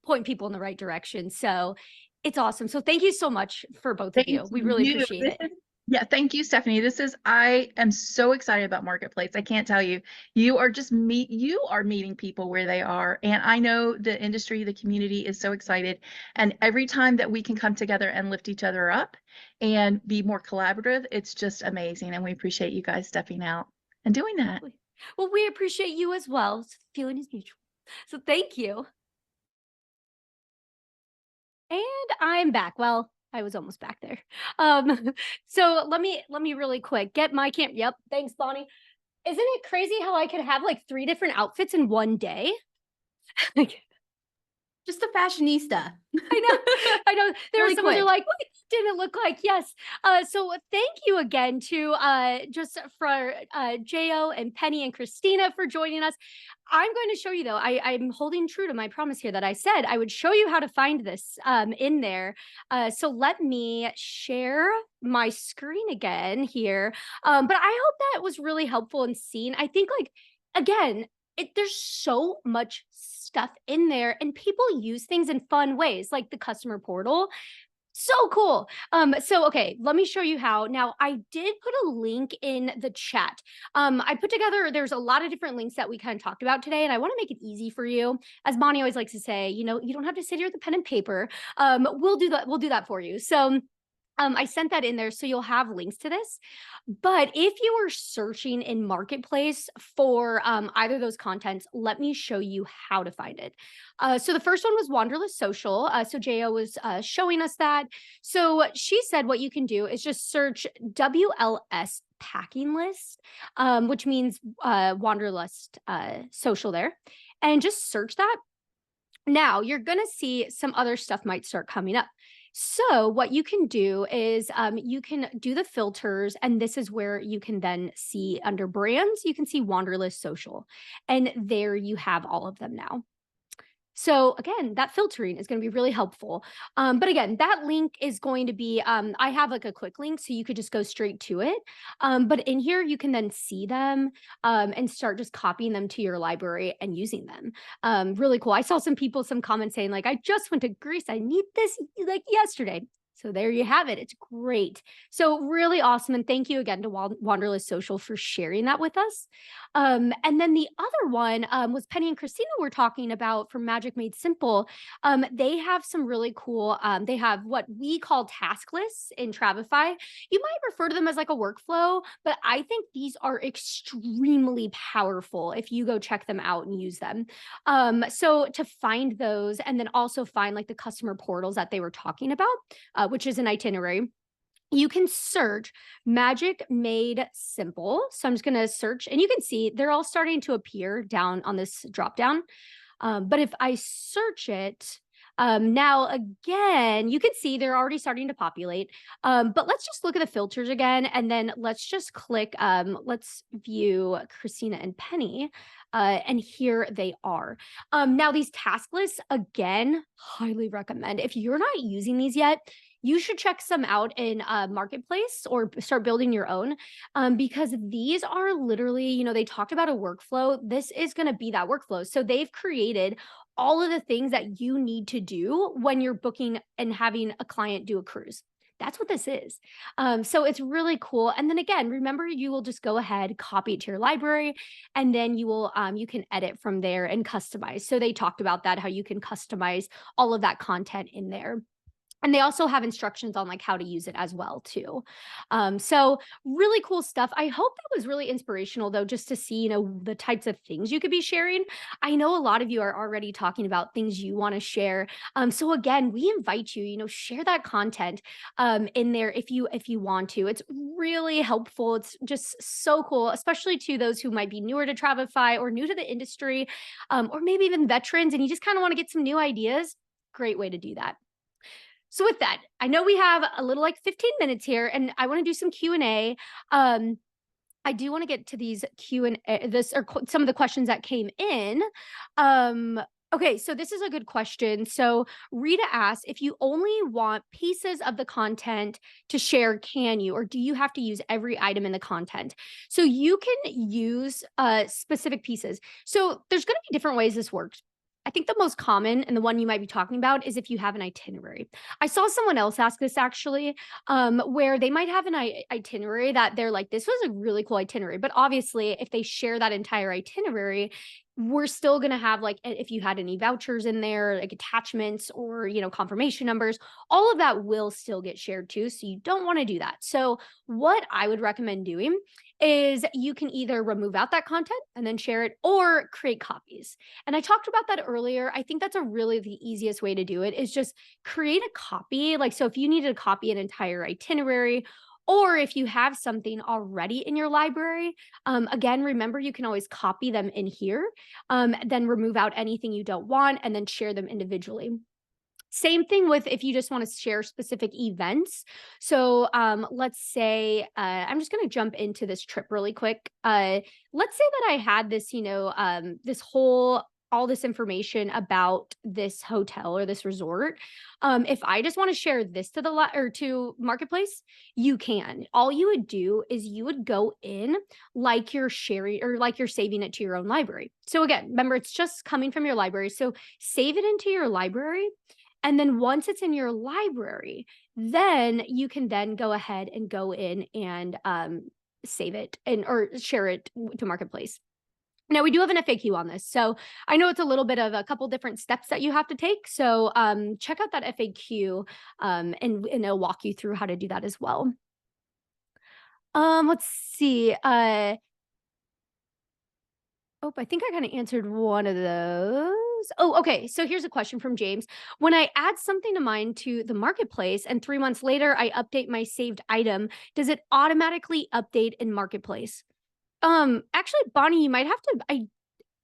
point people in the right direction. So it's awesome. So thank you so much for both of you. We really appreciate it. Yeah, thank you, Stephanie. I am so excited about Marketplace. I can't tell you. You are meeting people where they are. And I know the industry, the community is so excited. And every time that we can come together and lift each other up and be more collaborative, it's just amazing. And we appreciate you guys stepping out and doing that. Well, we appreciate you as well. So the feeling is mutual. So thank you. And I'm back. Well, I was almost back there. So let me really quick get my camp. Yep. Thanks, Bonnie. Isn't it crazy how I could have like 3 different outfits in one day? Just a fashionista. I know. There Really was someone who quick. like, what did it look like? Yes. So thank you again to just for Jo and Penny and Christina for joining us. I'm going to show you though. I'm holding true to my promise here that I said I would show you how to find this in there. So let me share my screen again here. But I hope that was really helpful in seeing. I think like again, there's so much stuff in there and people use things in fun ways like the customer portal. So cool. So okay, let me show you how. Now I did put a link in the chat. I put together, there's a lot of different links that we kind of talked about today, and I want to make it easy for you. As Bonnie always likes to say, you don't have to sit here with a pen and paper. We'll do that for you. So I sent that in there so you'll have links to this. But if you are searching in Marketplace for either of those contents, let me show you how to find it. So the first one was Wanderlust Social. So Jo was showing us that. So she said what you can do is just search WLS packing list, which means Wanderlust Social there. And just search that. Now you're going to see some other stuff might start coming up. So what you can do is you can do the filters, and this is where you can then see under brands, you can see Wanderlust Social, and there you have all of them now. So again, that filtering is going to be really helpful. But again, that link is going to be, I have like a quick link, so you could just go straight to it. But in here, you can then see them and start just copying them to your library and using them. Really cool. I saw some comments saying like, I just went to Greece. I need this like yesterday. So there you have it. It's great. So really awesome. And thank you again to Wanderlust Social for sharing that with us. And then the other one was Penny and Christina were talking about from Magic Made Simple. They have some really cool, they have what we call task lists in Travefy. You might refer to them as like a workflow, but I think these are extremely powerful if you go check them out and use them. So to find those and then also find like the customer portals that they were talking about, which is an itinerary, you can search Magic Made Simple. So I'm just going to search, and you can see they're all starting to appear down on this drop down. But if I search it, now again, you can see they're already starting to populate. But let's just look at the filters again, and then let's just click, let's view Christina and Penny. And here they are. Now these task lists, again, highly recommend. If you're not using these yet, you should check some out in Marketplace or start building your own, because these are literally, you know, they talked about a workflow. This is going to be that workflow. So they've created all of the things that you need to do when you're booking and having a client do a cruise. That's what this is. So it's really cool. And then again, remember, you will just go ahead, copy it to your library, and then you will, you can edit from there and customize. So they talked about that, how you can customize all of that content in there. And they also have instructions on like how to use it as well too. So really cool stuff. I hope that was really inspirational though, just to see, you know, the types of things you could be sharing. I know a lot of you are already talking about things you want to share. So again, we invite you, you know, share that content in there if you want to. It's really helpful. It's just so cool, especially to those who might be newer to Travefy or new to the industry, or maybe even veterans, and you just kind of want to get some new ideas. Great way to do that. So with that, I know we have a little like 15 minutes here, and I want to do some Q&A. I do want to get to these Q&A, some of the questions that came in. Okay, so this is a good question. So Rita asks, if you only want pieces of the content to share, can you, or do you have to use every item in the content? So you can use specific pieces. So there's going to be different ways this works. I think the most common and the one you might be talking about is if you have an itinerary. I saw someone else ask this actually, where they might have an itinerary that they're like, this was a really cool itinerary. But obviously, if they share that entire itinerary, we're still going to have like, if you had any vouchers in there, like attachments or, you know, confirmation numbers, all of that will still get shared too. So you don't want to do that. So what I would recommend doing is you can either remove out that content and then share it, or create copies. And I talked about that earlier. I think that's the easiest way to do it is just create a copy. Like, so if you needed to copy an entire itinerary, or if you have something already in your library, again, remember, you can always copy them in here, then remove out anything you don't want, and then share them individually. Same thing with if you just want to share specific events. So let's say, I'm just going to jump into this trip really quick. Let's say that I had this, you know, all this information about this hotel or this resort. If I just want to share this to to Marketplace, you can. All you would do is you would go in like you're sharing or like you're saving it to your own library. So again, remember, it's just coming from your library. So save it into your library. And then once it's in your library, then you can then go ahead and go in and save it or share it to Marketplace. Now, we do have an FAQ on this. So I know it's a little bit of a couple different steps that you have to take. So check out that FAQ and it'll walk you through how to do that as well. Let's see. Oh, I think I kind of answered one of those. Oh, okay. So here's a question from James. When I add something to mine to the Marketplace and 3 months later, I update my saved item, does it automatically update in Marketplace? Actually, Bonnie, you might have to,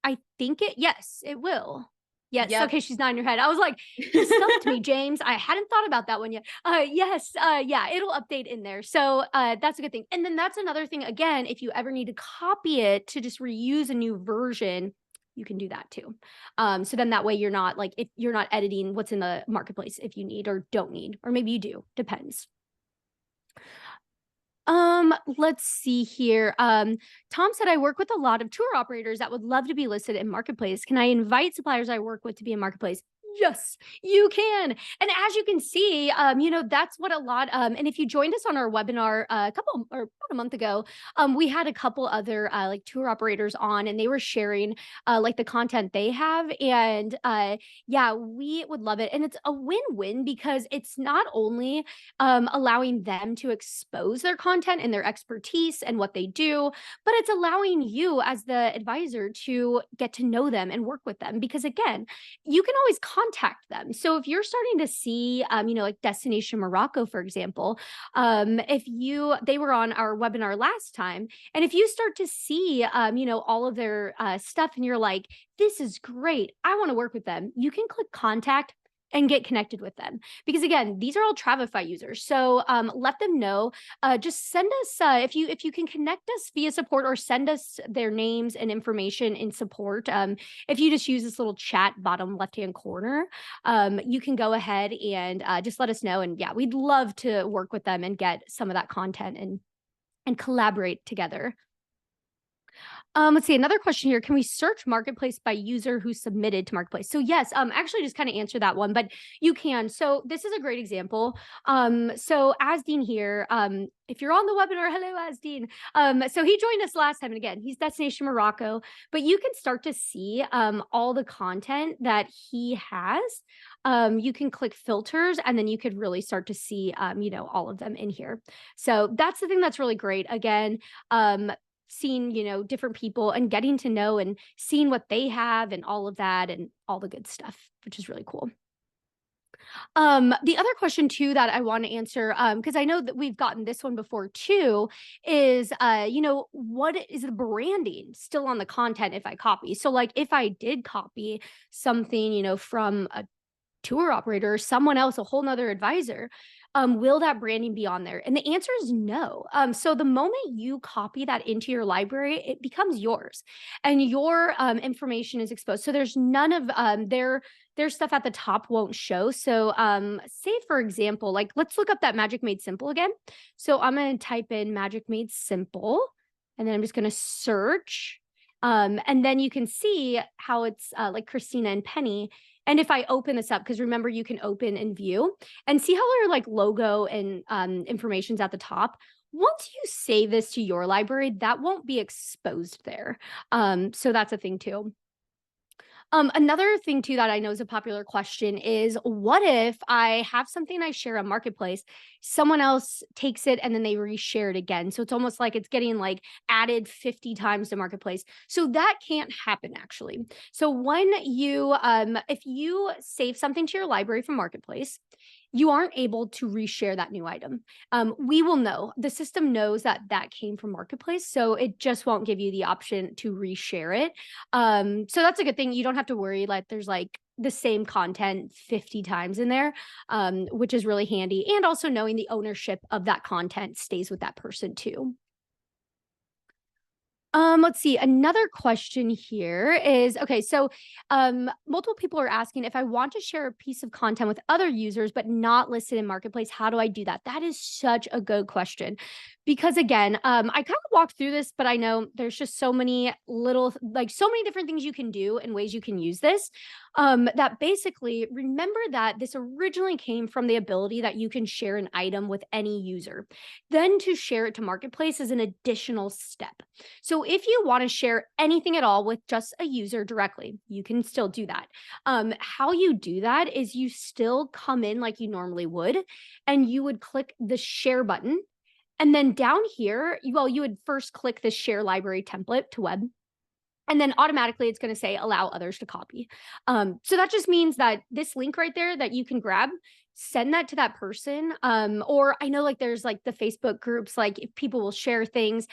I think yes, it will. Yes. Yep. Okay. She's nodding her head. I was like, you stumped me, James. I hadn't thought about that one yet. Yes. Yeah, it'll update in there. So that's a good thing. And then that's another thing. Again, if you ever need to copy it to just reuse a new version, you can do that too. So then that way you're not like, if you're not editing what's in the marketplace if you need or don't need, or maybe you do, depends. Let's see here. Tom said, I work with a lot of tour operators that would love to be listed in Marketplace. Can I invite suppliers I work with to be in Marketplace? Yes, you can. And as you can see, that's what a lot, and if you joined us on our webinar about a month ago, we had a couple other like tour operators on, and they were sharing like the content they have. And yeah, we would love it. And it's a win-win because it's not only allowing them to expose their content and their expertise and what they do, but it's allowing you as the advisor to get to know them and work with them. Because again, you can always contact them. So if you're starting to see, like Destination Morocco, for example, they were on our webinar last time, and if you start to see, all of their stuff and you're like, this is great, I want to work with them, you can click contact and get connected with them. Because again, these are all Travefy users. So let them know, just send us, if you can connect us via support or send us their names and information in support. If you just use this little chat bottom left-hand corner, you can go ahead and just let us know. And yeah, we'd love to work with them and get some of that content and collaborate together. Let's see, another question here. Can we search Marketplace by user who submitted to Marketplace? So yes, actually just kind of answer that one, but you can. So this is a great example. So Asdeen here, if you're on the webinar, hello Asdeen. So he joined us last time, and again, he's Destination Morocco, but you can start to see all the content that he has. You can click filters, and then you could really start to see, all of them in here. So that's the thing that's really great. Again, seeing, different people and getting to know and seeing what they have and all of that and all the good stuff, which is really cool. The other question too that I want to answer, because I know that we've gotten this one before too, is, what is the branding still on the content if I copy? So like if I did copy something, from a tour operator or someone else, a whole nother advisor, will that branding be on there? And the answer is no. So the moment you copy that into your library, it becomes yours and your information is exposed. So there's none of their stuff at the top won't show. So say for example, like let's look up that Magic Made Simple again. So I'm going to type in Magic Made Simple, and then I'm just going to search. And then you can see how it's like Christina and Penny. And if I open this up, because remember, you can open and view and see how their like logo and information's at the top. Once you save this to your library, that won't be exposed there. So that's a thing too. Another thing too that I know is a popular question is, what if I have something I share on Marketplace, someone else takes it and then they reshare it again? So it's almost like it's getting like added 50 times to Marketplace. So that can't happen actually. So when you, if you save something to your library from Marketplace, you aren't able to reshare that new item. We will know, the system knows that that came from Marketplace, so it just won't give you the option to reshare it. So that's a good thing. You don't have to worry like there's like the same content 50 times in there, which is really handy. And also knowing the ownership of that content stays with that person too. Let's see. Another question here is, okay, so multiple people are asking, if I want to share a piece of content with other users but not listed in Marketplace, how do I do that? That is such a good question. Because again, I kind of walked through this, but I know there's just so many so many different things you can do and ways you can use this. That basically, remember that this originally came from the ability that you can share an item with any user. Then to share it to Marketplace is an additional step. So if you want to share anything at all with just a user directly, you can still do that. How you do that is you still come in like you normally would, and you would click the share button. And then down here, you would first click the share library template to web. And then automatically it's going to say allow others to copy. So that just means that this link right there that you can grab, send that to that person. Or I know like there's like the Facebook groups, like if people will share things,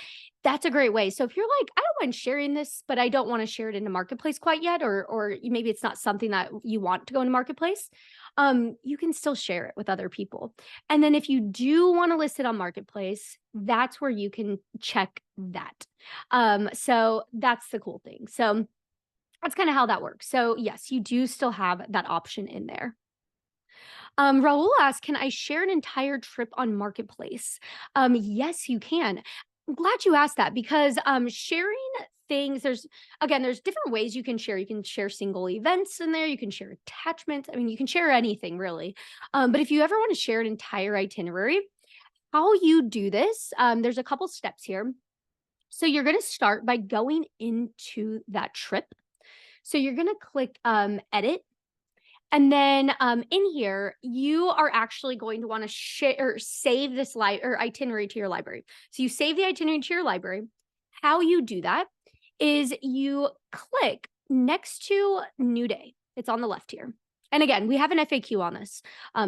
that's a great way. So if you're like, I don't mind sharing this, but I don't want to share it into Marketplace quite yet, or maybe it's not something that you want to go into Marketplace, you can still share it with other people. And then if you do want to list it on Marketplace, that's where you can check that. So that's the cool thing. So that's kind of how that works. So yes, you do still have that option in there. Raul asks, can I share an entire trip on Marketplace? Yes, you can. I'm glad you asked that because sharing things, there's different ways you can share. You can share single events in there. You can share attachments. I mean, you can share anything really. But if you ever want to share an entire itinerary, how you do this, there's a couple steps here. So you're going to start by going into that trip. So you're going to click edit. And then in here, you are actually going to want to share or save this itinerary to your library. So you save the itinerary to your library. How you do that is you click next to New Day. It's on the left here. And again, we have an FAQ on this.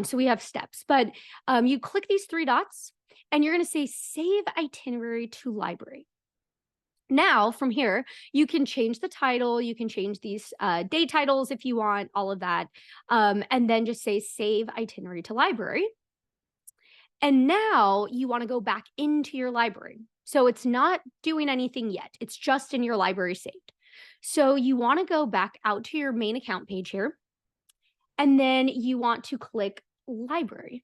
So we have steps, but you click these three dots and you're going to say save itinerary to library. Now, from here, you can change the title, you can change these day titles if you want, all of that, and then just say save itinerary to library. And now you want to go back into your library. So it's not doing anything yet. It's just in your library saved. So you want to go back out to your main account page here, and then you want to click library.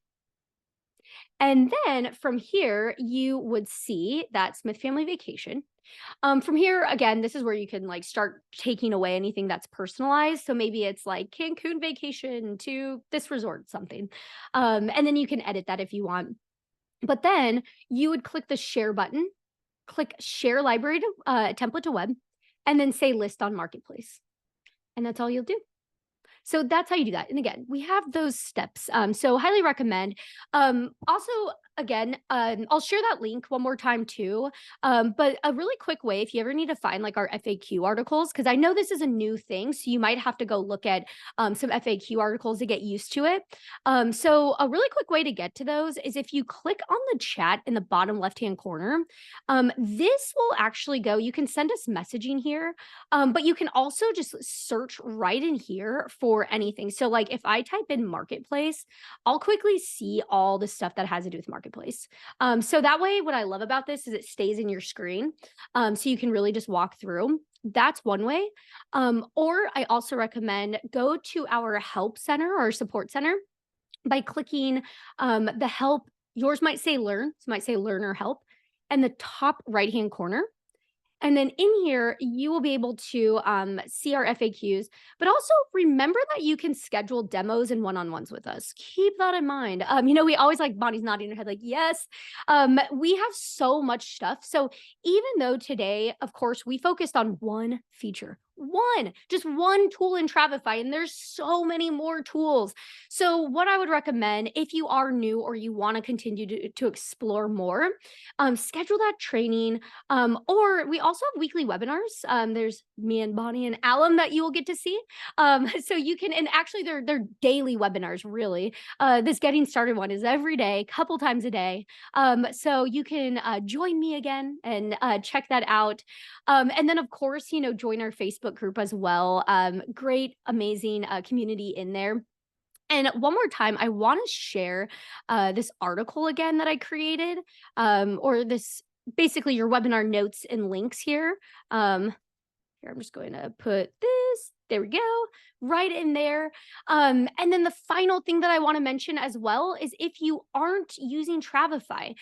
And then from here, you would see that Smith Family Vacation. From here, again, this is where you can like start taking away anything that's personalized. So maybe it's like Cancun vacation to this resort, something. And then you can edit that if you want. But then you would click the share button, click share library to template to web, and then say list on Marketplace. And that's all you'll do. So that's how you do that. And again, we have those steps. So highly recommend. Also, again, I'll share that link one more time too. But a really quick way, if you ever need to find like our FAQ articles, because I know this is a new thing, so you might have to go look at some FAQ articles to get used to it. So a really quick way to get to those is if you click on the chat in the bottom left-hand corner, this will actually go, you can send us messaging here, but you can also just search right in here for anything. So like if I type in Marketplace, I'll quickly see all the stuff that has to do with Marketplace. So that way, what I love about this is it stays in your screen. So you can really just walk through. That's one way. Or I also recommend go to our help center or support center by clicking the help. Yours might say learn, so it might say learn or help, and the top right-hand corner. And then in here, you will be able to see our FAQs, but also remember that you can schedule demos and one-on-ones with us. Keep that in mind. We always like Bonnie's nodding her head like, yes, we have so much stuff. So even though today, of course, we focused on one feature, just one tool in Travefy, and there's so many more tools. So what I would recommend if you are new or you want to continue to explore more, schedule that training, or we also have weekly webinars. There's me and Bonnie and Alum that you will get to see. So you can, and actually they're daily webinars, really. This getting started one is every day, couple times a day. So you can join me again and check that out. And then of course, join our Facebook group as well. Great, amazing community in there. And one more time, I want to share this article again that I created, or this basically your webinar notes and links here. Here, I'm just going to put this. There we go, right in there. And then the final thing that I want to mention as well is if you aren't using Travefy,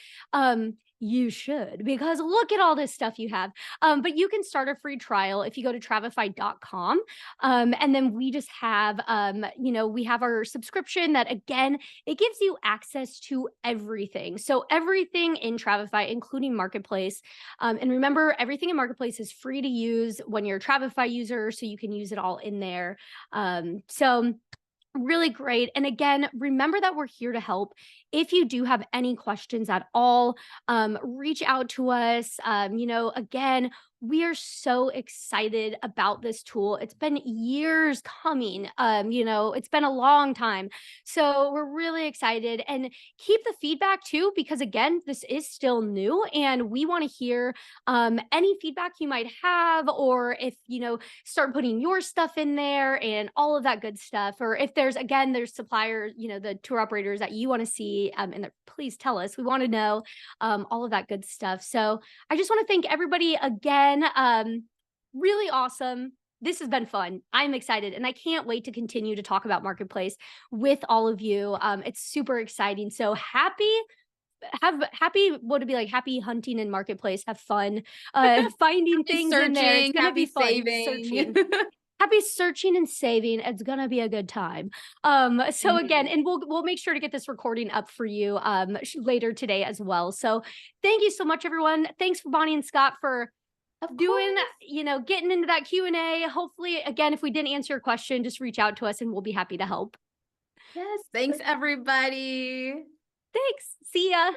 you should, because look at all this stuff you have. But you can start a free trial if you go to travefy.com. And then we just have, we have our subscription that, again, it gives you access to everything. So everything in Travefy, including Marketplace. And remember, everything in Marketplace is free to use when you're a Travefy user, so you can use it all in there. So really great. And again, remember that we're here to help. If you do have any questions at all, reach out to us. Again, we are so excited about this tool. It's been years coming. It's been a long time. So we're really excited, and keep the feedback too, because again, this is still new and we want to hear any feedback you might have, or if, start putting your stuff in there and all of that good stuff. Or if there's suppliers, the tour operators that you want to see, and please tell us. We want to know all of that good stuff. So I just want to thank everybody again. Really awesome. This has been fun. I'm excited and I can't wait to continue to talk about Marketplace with all of you. It's super exciting. So happy hunting in Marketplace. Have fun finding things in there. It's gonna be fun. Searching. Happy searching and saving. It's gonna be a good time. So again, and we'll make sure to get this recording up for you later today as well. So thank you so much, everyone. Thanks for Bonnie and Scott for getting into that Q&A. Hopefully, again, if we didn't answer your question, just reach out to us and we'll be happy to help. Yes. Thanks, everybody. Thanks. See ya.